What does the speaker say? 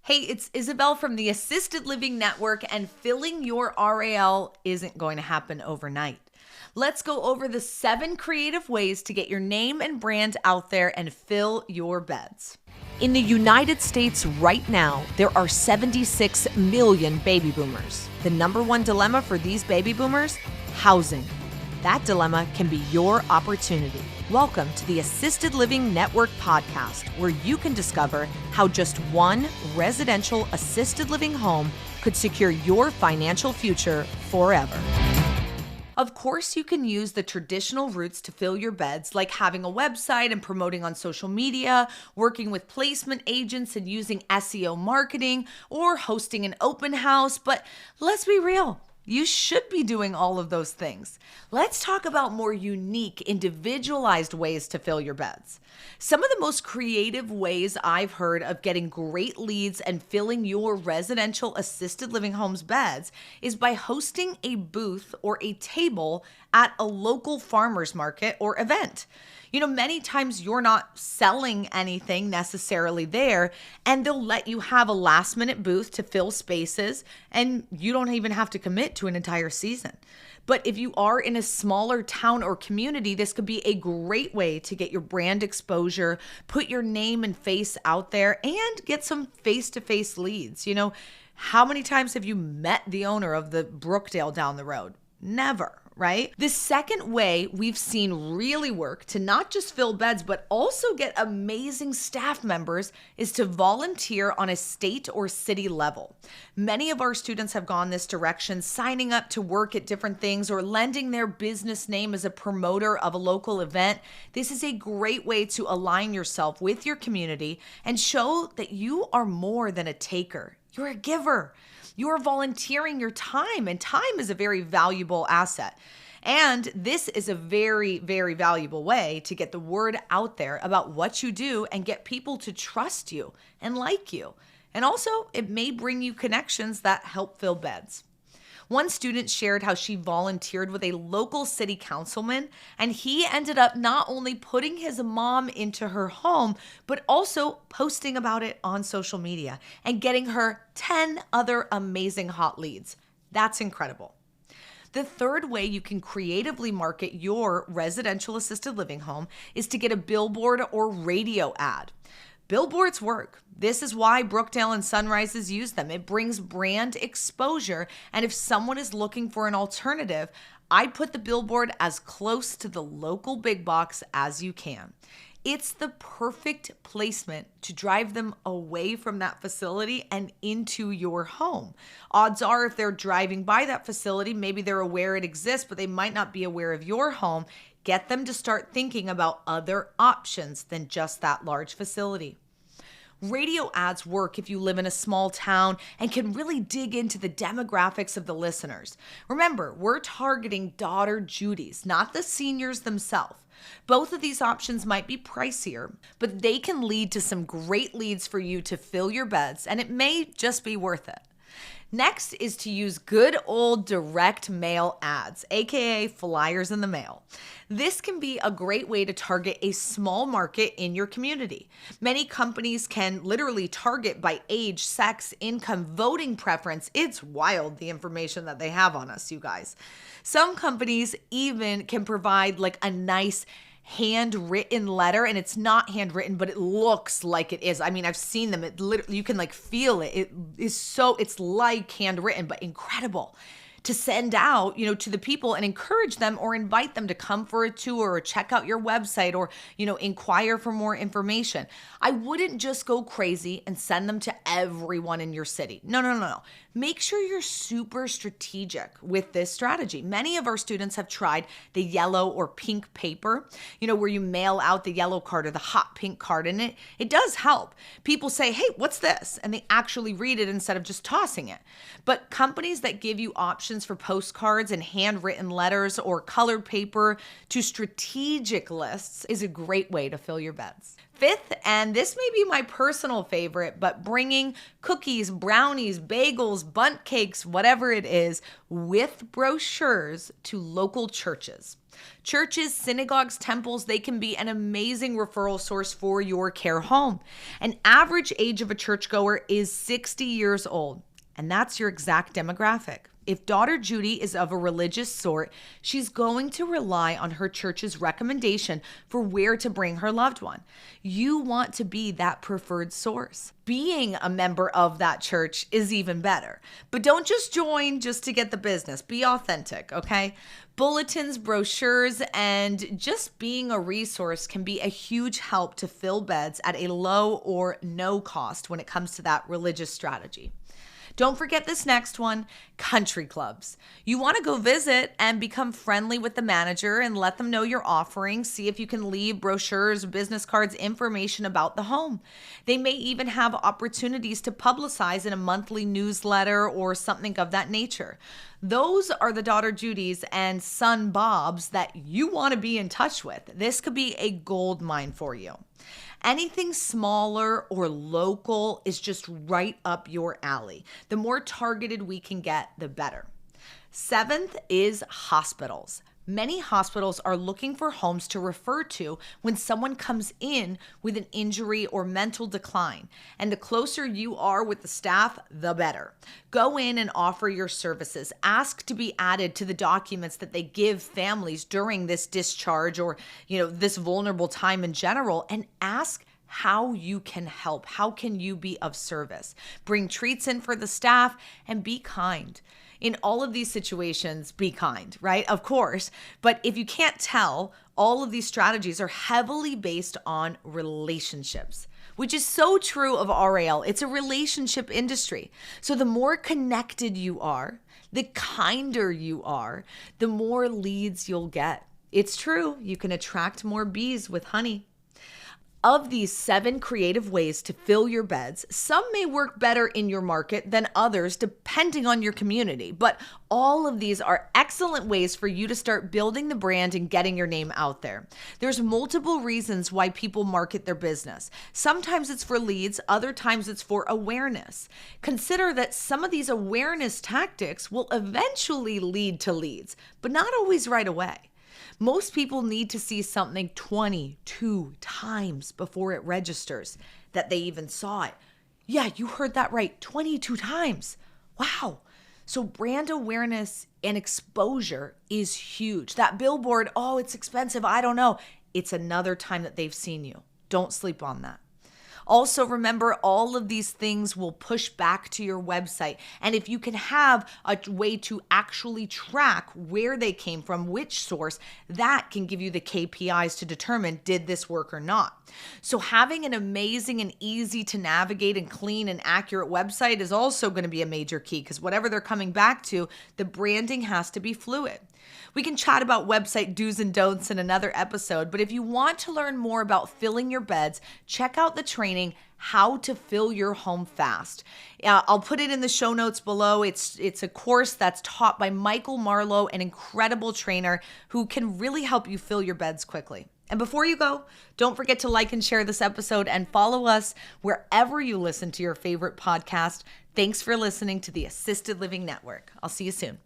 Hey, it's Isabel from the Assisted Living Network, and filling your RAL isn't going to happen overnight. Let's go over the 7 creative ways to get your name and brand out there and fill your beds. In the United States right now, there are 76 million baby boomers. The number one dilemma for these baby boomers? Housing. That dilemma can be your opportunity. Welcome to the Assisted Living Network podcast, where you can discover how just one residential assisted living home could secure your financial future forever. Of course, you can use the traditional routes to fill your beds, like having a website and promoting on social media, working with placement agents and using SEO marketing, or hosting an open house. But let's be real. You should be doing all of those things. Let's talk about more unique, individualized ways to fill your beds. Some of the most creative ways I've heard of getting great leads and filling your residential assisted living homes beds is by hosting a booth or a table at a local farmer's market or event. Many times you're not selling anything necessarily there, and they'll let you have a last minute booth to fill spaces, and you don't even have to commit to an entire season. But if you are in a smaller town or community, this could be a great way to get your brand exposure, put your name and face out there, and get some face-to-face leads. How many times have you met the owner of the Brookdale down the road? Never. Right? The second way we've seen really work to not just fill beds, but also get amazing staff members is to volunteer on a state or city level. Many of our students have gone this direction, signing up to work at different things or lending their business name as a promoter of a local event. This is a great way to align yourself with your community and show that you are more than a taker. You're a giver. You're volunteering your time, and time is a very valuable asset. And this is a very, very valuable way to get the word out there about what you do and get people to trust you and like you. And also, it may bring you connections that help fill beds. One student shared how she volunteered with a local city councilman, and he ended up not only putting his mom into her home, but also posting about it on social media and getting her 10 other amazing hot leads. That's incredible. The third way you can creatively market your residential assisted living home is to get a billboard or radio ad. Billboards work. This is why Brookdale and Sunrises use them. It brings brand exposure, and if someone is looking for an alternative, I put the billboard as close to the local big box as you can. It's the perfect placement to drive them away from that facility and into your home. Odds are, if they're driving by that facility, maybe they're aware it exists, but they might not be aware of your home. Get them to start thinking about other options than just that large facility. Radio ads work if you live in a small town and can really dig into the demographics of the listeners. Remember, we're targeting daughter Judies, not the seniors themselves. Both of these options might be pricier, but they can lead to some great leads for you to fill your beds, and it may just be worth it. Next is to use good old direct mail ads, aka flyers in the mail. This can be a great way to target a small market in your community. Many companies can literally target by age, sex, income, voting preference. It's wild, the information that they have on us, you guys. Some companies even can provide like a nice handwritten letter, and it's not handwritten, but it looks like it is. I mean, I've seen them. It literally, you can like feel it. It's like handwritten, but incredible to send out, to the people and encourage them or invite them to come for a tour or check out your website or, inquire for more information. I wouldn't just go crazy and send them to everyone in your city. No. Make sure you're super strategic with this strategy. Many of our students have tried the yellow or pink paper, where you mail out the yellow card or the hot pink card, and it does help. People say, hey, what's this? And they actually read it instead of just tossing it. But companies that give you options options for postcards and handwritten letters or colored paper to strategic lists is a great way to fill your beds. Fifth, and this may be my personal favorite, but bringing cookies, brownies, bagels, bundt cakes, whatever it is, with brochures to local churches. Churches, synagogues, temples, they can be an amazing referral source for your care home. An average age of a churchgoer is 60 years old, and that's your exact demographic. If daughter Judy is of a religious sort, she's going to rely on her church's recommendation for where to bring her loved one. You want to be that preferred source. Being a member of that church is even better. But don't just join just to get the business. Be authentic, okay? Bulletins, brochures, and just being a resource can be a huge help to fill beds at a low or no cost when it comes to that religious strategy. Don't forget this next one, country clubs. You want to go visit and become friendly with the manager and let them know your offering. See if you can leave brochures, business cards, information about the home. They may even have opportunities to publicize in a monthly newsletter or something of that nature. Those are the daughter Judys and son Bobs that you want to be in touch with. This could be a gold mine for you. Anything smaller or local is just right up your alley. The more targeted we can get, the better. Seventh is hospitals. Many hospitals are looking for homes to refer to when someone comes in with an injury or mental decline. And the closer you are with the staff, the better. Go in and offer your services. Ask to be added to the documents that they give families during this discharge or, this vulnerable time in general, and ask how you can help. How can you be of service? Bring treats in for the staff and be kind. In all of these situations, be kind, right? Of course. But if you can't tell, all of these strategies are heavily based on relationships, which is so true of RAL. It's a relationship industry. So the more connected you are, the kinder you are, the more leads you'll get. It's true. You can attract more bees with honey. Of these 7 creative ways to fill your beds, some may work better in your market than others depending on your community, but all of these are excellent ways for you to start building the brand and getting your name out there. There's multiple reasons why people market their business. Sometimes it's for leads, other times it's for awareness. Consider that some of these awareness tactics will eventually lead to leads, but not always right away. Most people need to see something 22 times before it registers that they even saw it. Yeah, you heard that right, 22 times. Wow. So brand awareness and exposure is huge. That billboard, oh, it's expensive, I don't know. It's another time that they've seen you. Don't sleep on that. Also, remember, all of these things will push back to your website. And if you can have a way to actually track where they came from, which source, that can give you the KPIs to determine, did this work or not? So having an amazing and easy to navigate and clean and accurate website is also going to be a major key, because whatever they're coming back to, the branding has to be fluid. We can chat about website do's and don'ts in another episode, but if you want to learn more about filling your beds, check out the training, How to Fill Your Home Fast. I'll put it in the show notes below. It's a course that's taught by Michael Marlowe, an incredible trainer who can really help you fill your beds quickly. And before you go, don't forget to like and share this episode and follow us wherever you listen to your favorite podcast. Thanks for listening to the Assisted Living Network. I'll see you soon.